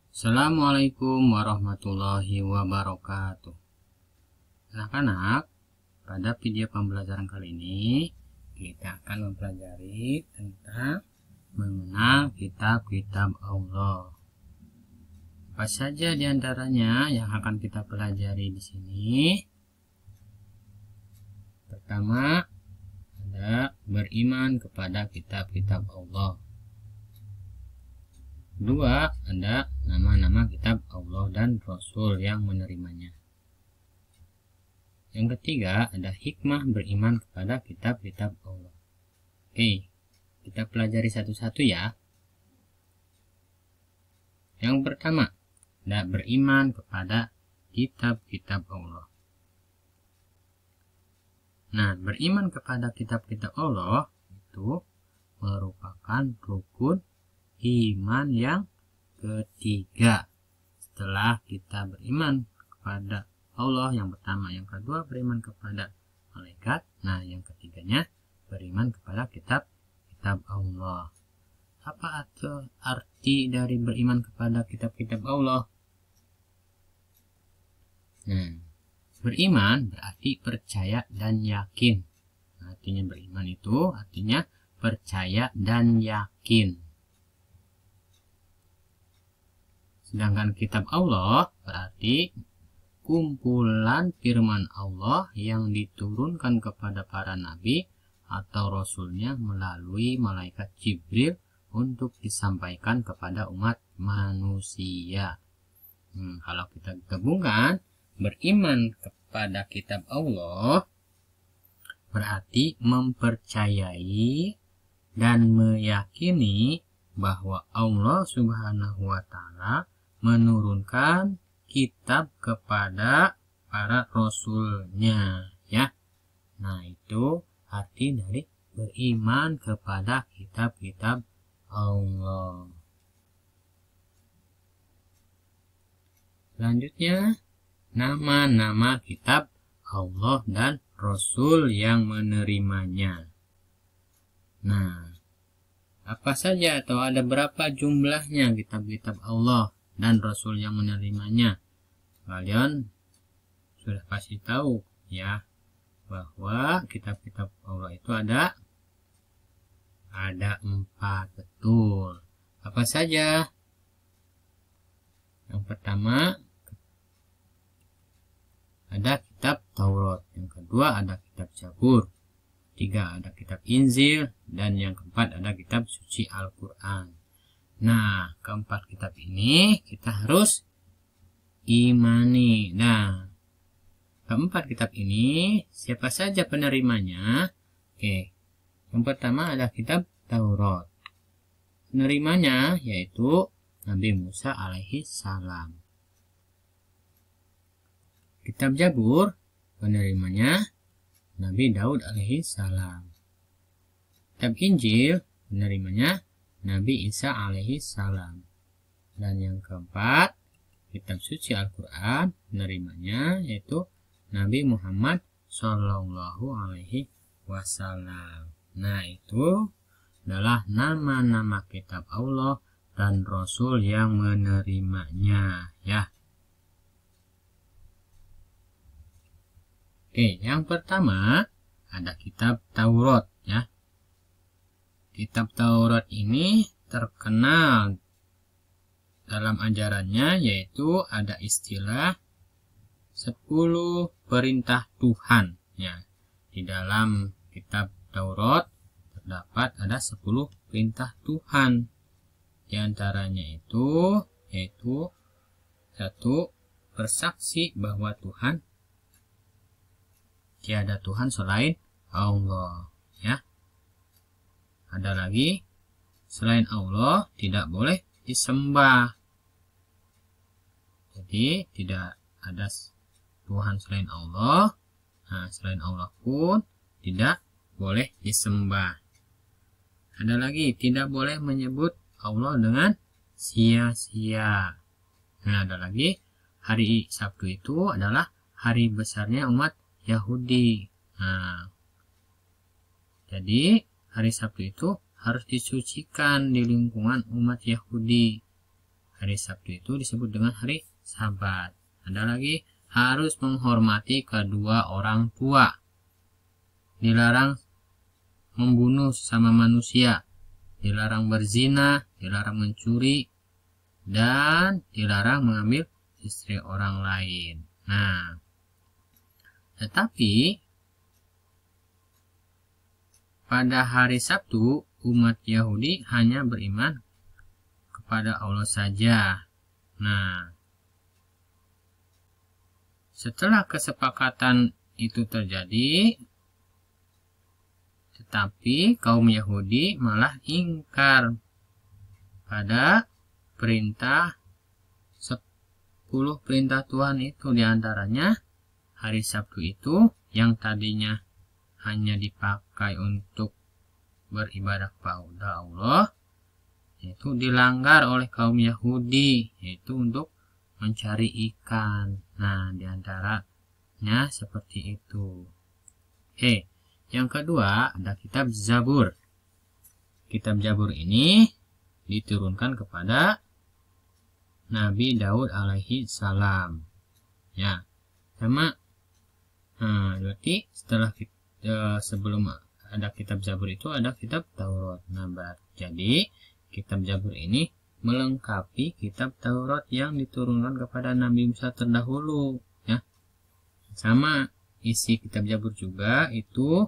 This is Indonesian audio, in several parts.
Assalamualaikum warahmatullahi wabarakatuh. Anak-anak, pada video pembelajaran kali ini kita akan mempelajari tentang mengenal kitab-kitab Allah. Apa saja diantaranya yang akan kita pelajari di sini? Pertama, ada beriman kepada kitab-kitab Allah. Kedua, ada nama-nama kitab Allah dan Rasul yang menerimanya. Yang ketiga, ada hikmah beriman kepada kitab-kitab Allah. Oke, kita pelajari satu-satu ya. Yang pertama, ada beriman kepada kitab-kitab Allah. Nah, beriman kepada kitab-kitab Allah itu merupakan rukun iman yang ketiga. Setelah kita beriman kepada Allah yang pertama, yang kedua beriman kepada malaikat, nah yang ketiganya beriman kepada kitab-kitab Allah. Apa arti dari beriman kepada kitab-kitab Allah? Nah, beriman berarti percaya dan yakin. Artinya beriman itu artinya percaya dan yakin. Sedangkan kitab Allah berarti kumpulan firman Allah yang diturunkan kepada para nabi atau rasulnya melalui malaikat Jibril untuk disampaikan kepada umat manusia. Kalau kita gabungkan, beriman kepada kitab Allah berarti mempercayai dan meyakini bahwa Allah Subhanahu wa Ta'ala menurunkan kitab kepada para rasulnya, ya. Nah, itu arti dari beriman kepada kitab-kitab Allah. Selanjutnya, nama-nama kitab Allah dan Rasul yang menerimanya. Nah, apa saja atau ada berapa jumlahnya kitab-kitab Allah dan Rasul yang menerimanya? Kalian sudah pasti tahu ya, bahwa kitab-kitab Allah itu ada 4, betul. Apa saja? Yang pertama ada kitab Taurat, yang kedua ada kitab Zabur, ketiga ada kitab Injil, dan yang keempat ada kitab suci Al-Quran. Nah, keempat kitab ini kita harus imani. Nah, keempat kitab ini siapa saja penerimanya? Oke, yang pertama ada kitab Taurat. Penerimanya yaitu Nabi Musa alaihi salam. Kitab Zabur penerimanya Nabi Daud alaihi salam. Kitab Injil penerimanya Nabi Isa alaihi salam. Dan yang keempat, kitab suci Al-Quran penerimanya yaitu Nabi Muhammad Shallallahu alaihi wasallam. Nah, itu adalah nama-nama kitab Allah dan Rasul yang menerimanya, ya. Oke, yang pertama ada kitab Taurat, ya. Kitab Taurat ini terkenal dalam ajarannya yaitu ada istilah 10 perintah Tuhan, ya. Di dalam kitab Taurat terdapat ada 10 perintah Tuhan. Di antaranya itu yaitu 1. Bersaksi bahwa tiada Tuhan selain Allah, ya. Ada lagi, selain Allah tidak boleh disembah. Jadi tidak ada Tuhan selain Allah. Nah, selain Allah pun tidak boleh disembah. Ada lagi, tidak boleh menyebut Allah dengan sia-sia. Nah, ada lagi, hari Sabtu itu adalah hari besarnya umat Yahudi. Nah, jadi hari Sabtu itu harus disucikan di lingkungan umat Yahudi. hari Sabtu itu disebut dengan hari Sabat. Ada lagi, harus menghormati kedua orang tua. Dilarang membunuh sesama manusia, dilarang berzina, dilarang mencuri, dan dilarang mengambil istri orang lain. Nah, tetapi pada hari Sabtu umat Yahudi hanya beriman kepada Allah saja. Nah, setelah kesepakatan itu terjadi, tetapi kaum Yahudi malah ingkar pada perintah 10 perintah Tuhan itu. Diantaranya hari Sabtu itu yang tadinya hanya dipakai untuk beribadah kepada Allah, itu dilanggar oleh kaum Yahudi, yaitu untuk mencari ikan. Nah, diantaranya seperti itu. Oke, yang kedua ada kitab Zabur. Kitab Zabur ini diturunkan kepada Nabi Daud alaihi salam. Ya, sama. Nah, berarti setelah sebelum ada kitab Zabur itu ada kitab Taurat. Nah, jadi kitab Zabur ini melengkapi kitab Taurat yang diturunkan kepada Nabi Musa terdahulu, ya. Sama isi kitab Zabur juga itu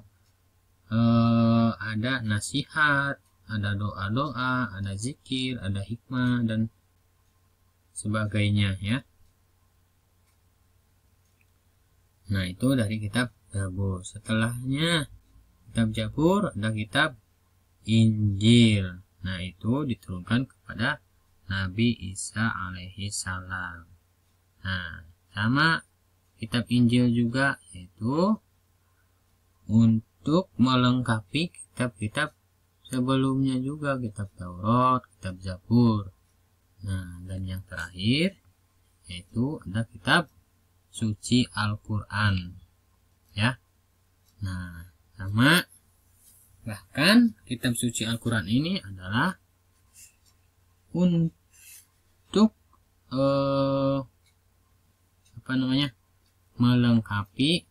ada nasihat, ada doa-doa, ada zikir, ada hikmah dan sebagainya, ya. Nah, itu dari kitab Zabur. Setelahnya kitab Zabur ada kitab Injil. Nah, itu diturunkan kepada Nabi Isa alaihi salam. Nah, sama kitab Injil juga, yaitu untuk melengkapi kitab-kitab sebelumnya juga, kitab Taurat, kitab Zabur. Nah, dan yang terakhir yaitu ada kitab suci Al-Quran, ya. Nah, sama. Bahkan kitab suci Al-Quran ini adalah untuk melengkapi,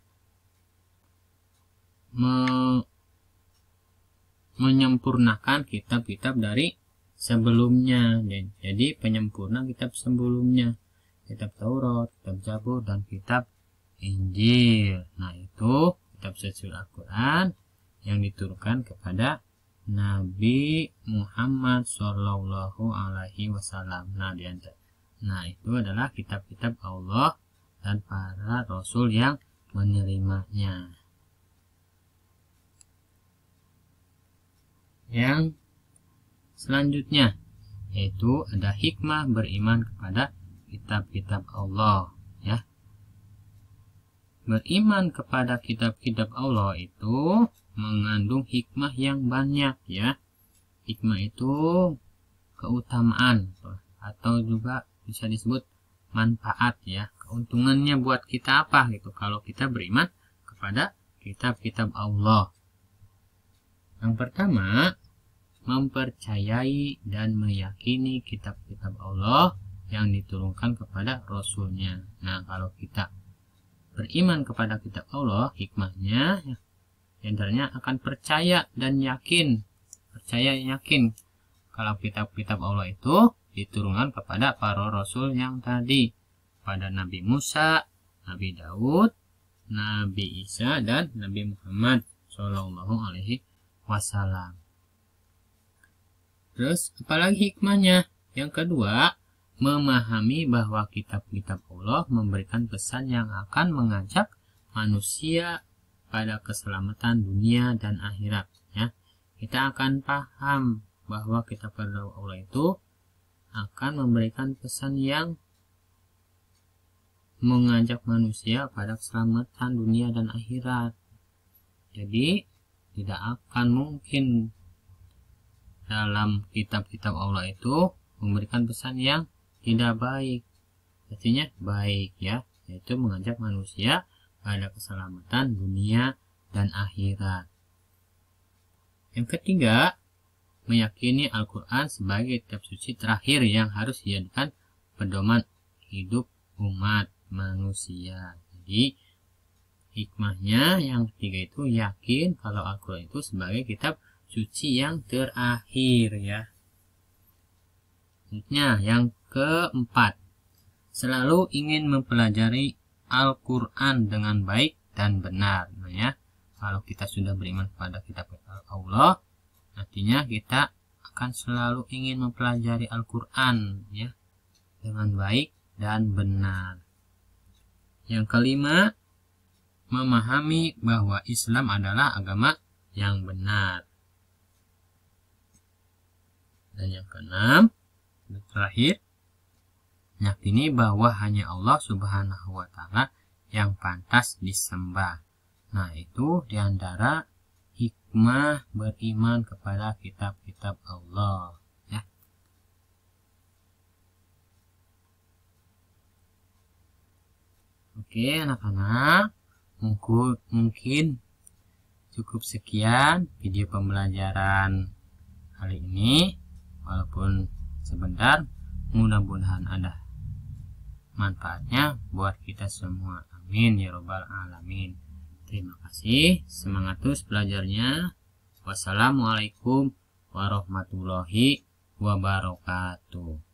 menyempurnakan kitab-kitab dari sebelumnya. Jadi penyempurna kitab sebelumnya, kitab Taurat, kitab Zabur, dan kitab Injil. Nah, itu kitab suci Al-Quran yang diturunkan kepada Nabi Muhammad Shallallahu Alaihi Wasallam. Nah, itu adalah kitab-kitab Allah dan para Rasul yang menerimanya. Yang selanjutnya yaitu ada hikmah beriman kepada kitab-kitab Allah, ya. Beriman kepada kitab-kitab Allah itu mengandung hikmah yang banyak, ya. Hikmah itu keutamaan atau juga bisa disebut manfaat, ya. Keuntungannya buat kita apa gitu kalau kita beriman kepada kitab-kitab Allah. Yang pertama, mempercayai dan meyakini kitab-kitab Allah yang diturunkan kepada Rasulnya. Nah, kalau kita beriman kepada kitab Allah, hikmahnya diantaranya akan percaya dan yakin. Percaya dan yakin kalau kitab-kitab Allah itu diturunkan kepada para Rasul yang tadi, pada Nabi Musa, Nabi Daud, Nabi Isa, dan Nabi Muhammad Shallallahu Alaihi Wasallam. Terus apalagi hikmahnya? Yang kedua, memahami bahwa kitab-kitab Allah memberikan pesan yang akan mengajak manusia pada keselamatan dunia dan akhirat, ya. Kita akan paham bahwa kitab-kitab Allah itu akan memberikan pesan yang mengajak manusia pada keselamatan dunia dan akhirat. Jadi tidak akan mungkin dalam kitab-kitab Allah itu memberikan pesan yang tidak baik. Artinya baik, ya, yaitu mengajak manusia pada keselamatan dunia dan akhirat. Yang ketiga, meyakini Al-Quran sebagai kitab suci terakhir yang harus dijadikan pedoman hidup umat manusia. Jadi hikmahnya yang ketiga itu yakin kalau Al-Quran itu sebagai kitab suci yang terakhir ya. Selanjutnya yang keempat, selalu ingin mempelajari Al-Quran dengan baik dan benar. Nah ya, kalau kita sudah beriman kepada kitab Allah, artinya kita akan selalu ingin mempelajari Al-Quran ya dengan baik dan benar. Yang kelima, memahami bahwa Islam adalah agama yang benar. Dan yang keenam, terakhir, yakini bahwa hanya Allah Subhanahu wa Ta'ala yang pantas disembah. Nah, itu diantara hikmah beriman kepada kitab-kitab Allah ya. Oke anak-anak, mungkin cukup sekian video pembelajaran kali ini. Walaupun sebentar, mudah-mudahan ada manfaatnya buat kita semua. Amin ya robbal alamin. Terima kasih, semangat terus belajarnya. Wassalamualaikum warahmatullahi wabarakatuh.